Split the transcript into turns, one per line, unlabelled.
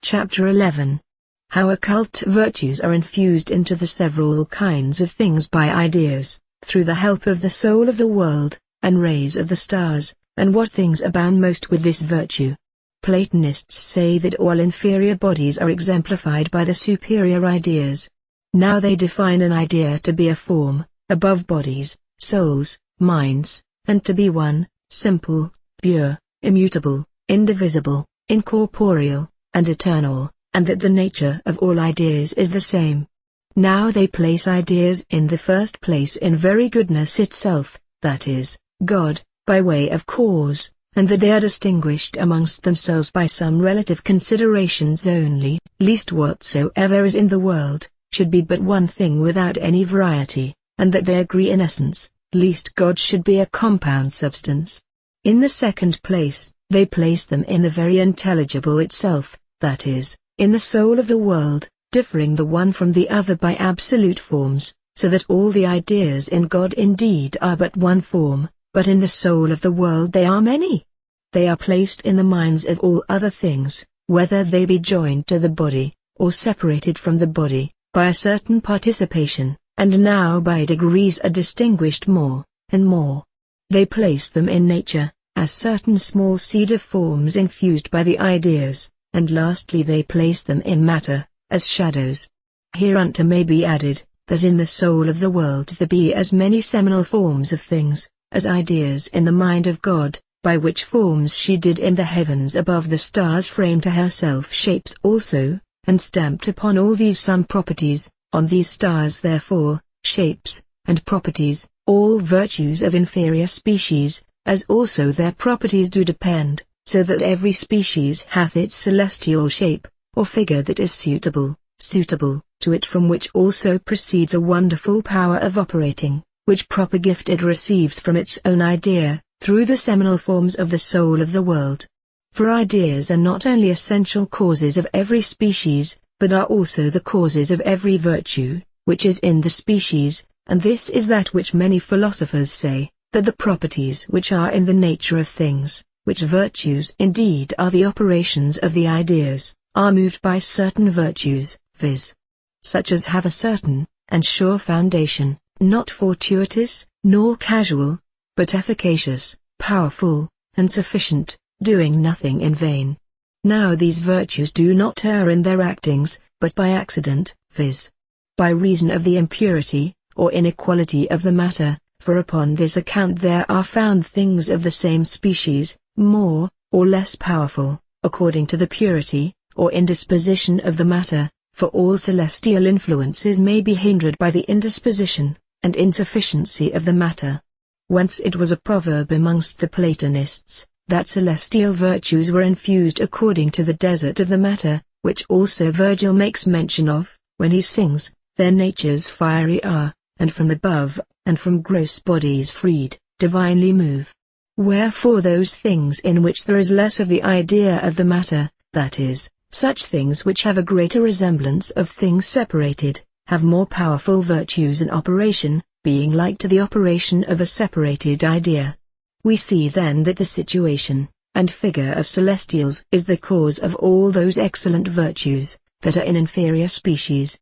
Chapter 11. How occult virtues are infused into the several kinds of things by ideas, through the help of the soul of the world, and rays of the stars, and what things abound most with this virtue. Platonists say that all inferior bodies are exemplified by the superior ideas. Now they define an idea to be a form, above bodies, souls, minds, and to be one, simple, pure, immutable, indivisible, incorporeal, and eternal, and that the nature of all ideas is the same. Now they place ideas in the first place in very goodness itself, that is, God, by way of cause, and that they are distinguished amongst themselves by some relative considerations only, least whatsoever is in the world, should be but one thing without any variety, and that they agree in essence, least God should be a compound substance. In the second place, they place them in the very intelligible itself, that is, in the soul of the world, differing the one from the other by absolute forms, so that all the ideas in God indeed are but one form, but in the soul of the world they are many. They are placed in the minds of all other things, whether they be joined to the body, or separated from the body, by a certain participation, and now by degrees are distinguished more, and more. They place them in nature, as certain small seed of forms infused by the ideas, and lastly they place them in matter, as shadows. Hereunto may be added, that in the soul of the world there be as many seminal forms of things, as ideas in the mind of God, by which forms she did in the heavens above the stars frame to herself shapes also, and stamped upon all these some properties, on these stars therefore, shapes, and properties, all virtues of inferior species, as also their properties do depend, so that every species hath its celestial shape, or figure that is suitable to it, from which also proceeds a wonderful power of operating, which proper gift it receives from its own idea, through the seminal forms of the soul of the world. For ideas are not only essential causes of every species, but are also the causes of every virtue, which is in the species, and this is that which many philosophers say, that the properties which are in the nature of things, which virtues indeed are the operations of the ideas, are moved by certain virtues, viz. Such as have a certain, and sure foundation, not fortuitous, nor casual, but efficacious, powerful, and sufficient, doing nothing in vain. Now these virtues do not err in their actings, but by accident, viz. By reason of the impurity, or inequality of the matter, for upon this account there are found things of the same species, more, or less powerful, according to the purity, or indisposition of the matter, for all celestial influences may be hindered by the indisposition, and insufficiency of the matter. Whence it was a proverb amongst the Platonists, that celestial virtues were infused according to the desert of the matter, which also Virgil makes mention of, when he sings, their natures fiery are, and from above, and from gross bodies freed, divinely move. Wherefore those things in which there is less of the idea of the matter, that is, such things which have a greater resemblance of things separated, have more powerful virtues in operation, being like to the operation of a separated idea. We see then that the situation, and figure of celestials is the cause of all those excellent virtues, that are in inferior species,